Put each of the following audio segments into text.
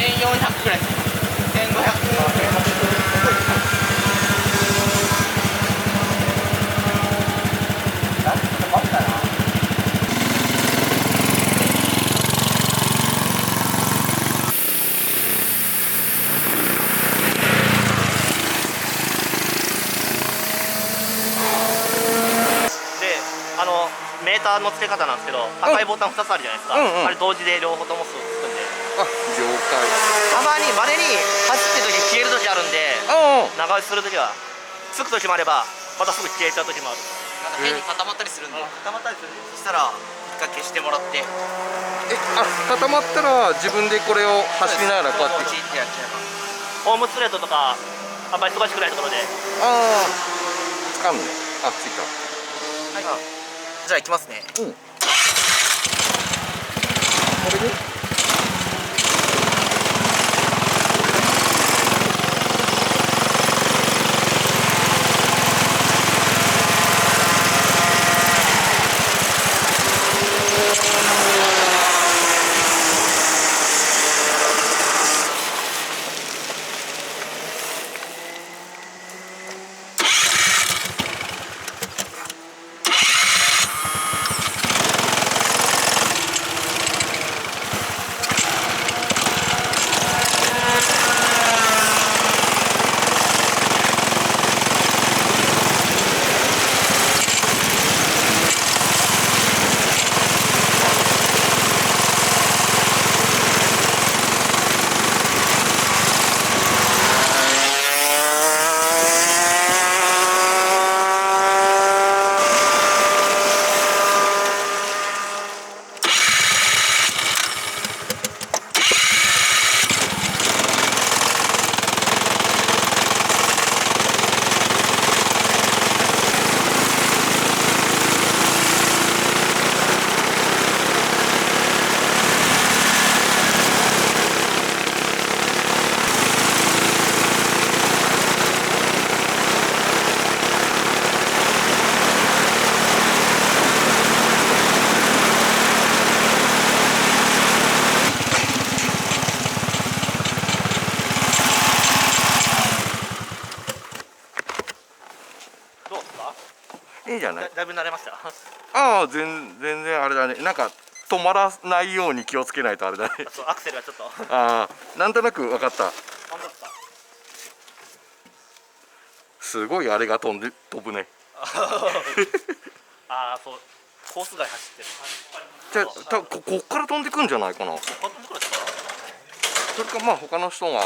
1400くらいです。1500。メーターの付け方なんですけど、赤いボタン2つあるじゃないですか、あれ同時で両方ともすぐつくんで。あ、了解。たまにまれに走ってる時消える時あるんで、長押しする時はつく時もあればまたすぐ消えちゃう時もある。なんか変に固まったりするんで、固まったりする。そしたら一回消してもらって、固まったら自分でこれを走りながらこうやってチってやっちゃえば。ホームストレートとかあんまり忙しくないところで。掴むね。あ、ついた。はい。じゃあ行きますね。これでいいんじゃない？だいぶ慣れました。全然あれだね。なんか止まらないように気をつけないとあれだね。そう、アクセルはちょっと。なんとなく分かった。すごいあれが飛ぶね。そう、コース外走ってる。じゃあこっから飛んでくんじゃないかな。それかまあ他の人が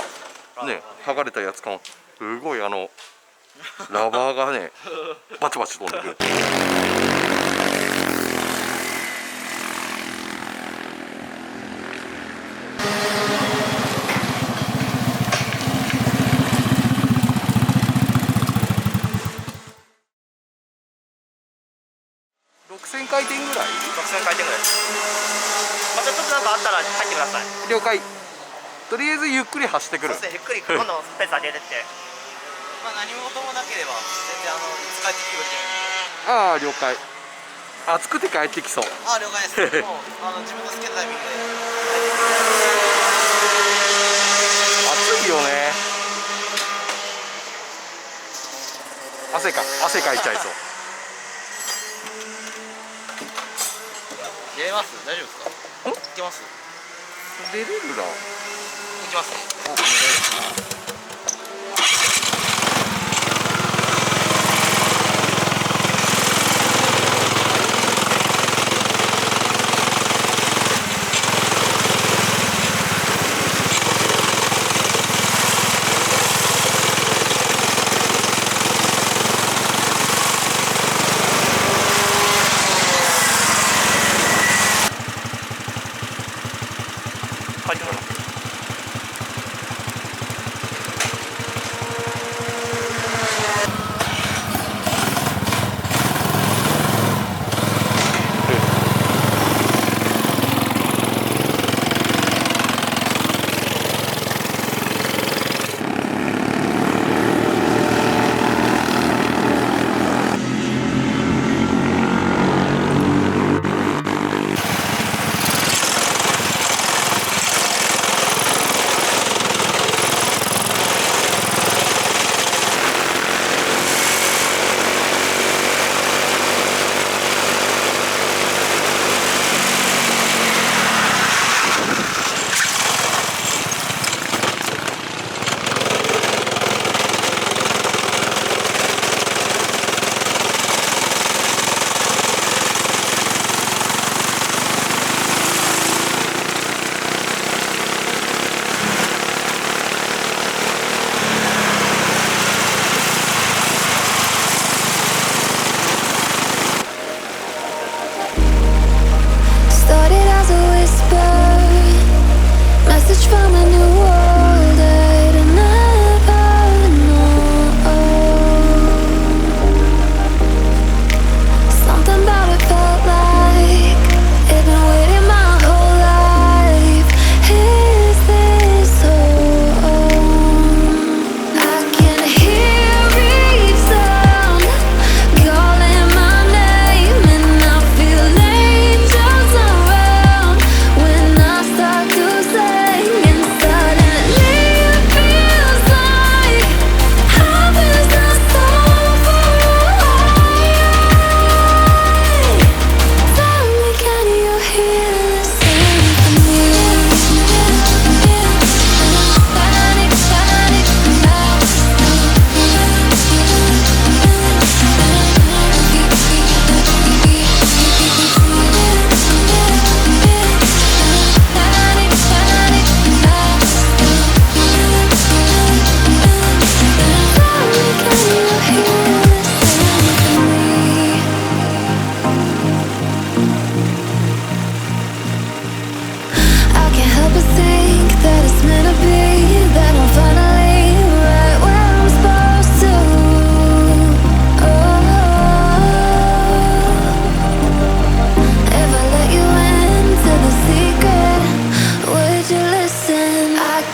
ね剥がれたやつかも。すごいラバーがねバチバチ飛んでくる。6000回転ぐらい？6000回転ぐらいです。またちょっとなんかあったら入ってください。了解。とりあえずゆっくり走ってくる。そうですね、ゆっくりどんどんペース上げてって。まあ何事もなければ全然使ってきてくれてるんで。了解。暑くて帰ってきそう。了解です。もう自分の好きなタイミングで。暑いよね。汗かいちゃいそう。出れます？大丈夫ですか？いけます？出れるな。いきますね。お願いします。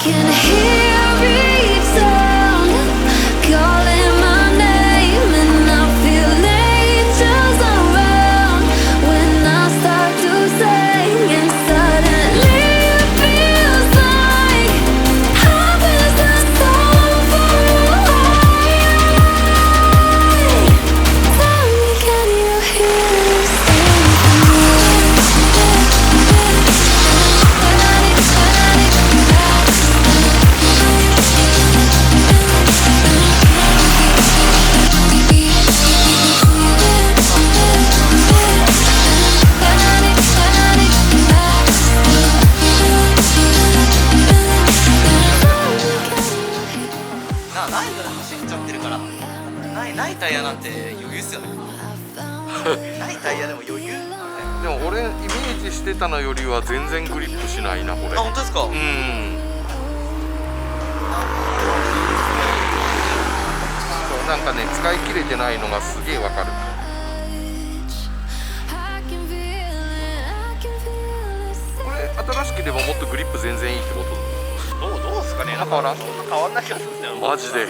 can hear each sound calling my name, and I feel angels around when I start to sing, and suddenly it feels like heaven is the song for Tell me, can you hear thisないので走っちゃってるから、ないタイヤなんて余裕っすよね。ないタイヤでも余裕。でも俺イメージしてたのよりは全然グリップしないなこれ。あ、本当ですか。うん。そうなんかね使い切れてないのがすげえわかる。これ新しくでももっとグリップ全然いいってこと？どうですかね。変わらん？変わんない気がするんだよ。マジで。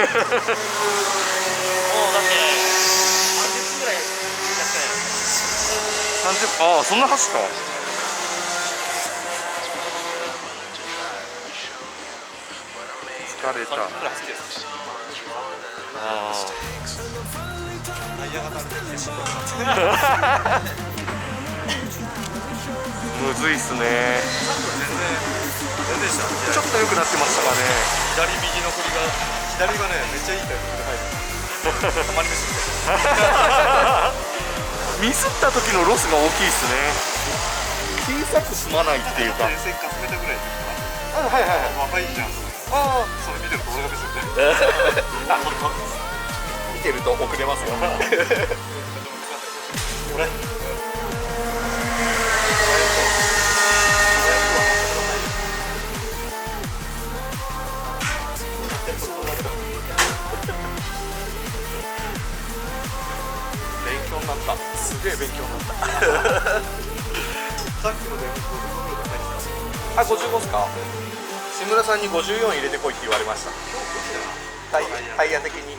もうだって30分ぐらいやってない30、ああそんな走った。疲れた。ぐらい走ってる。あタイヤが垂れててしんどくなってむずいっすね。全然したちょっと良くなってましたかね。左右の振りが左がねめっちゃいいタイミングで入る。たまにミスってミスった時のロスが大きいっすね。小さく済まないっていうか。電線かすめたぐらいであ、はいはいはい。若いじゃん。あそれ見てると俺がミスってあ、見てると遅れますよ。俺勉強になった。すげえ勉強になった。さっきのであ、55っすか。志村さんに54入れてこいって言われました。タイヤ的に。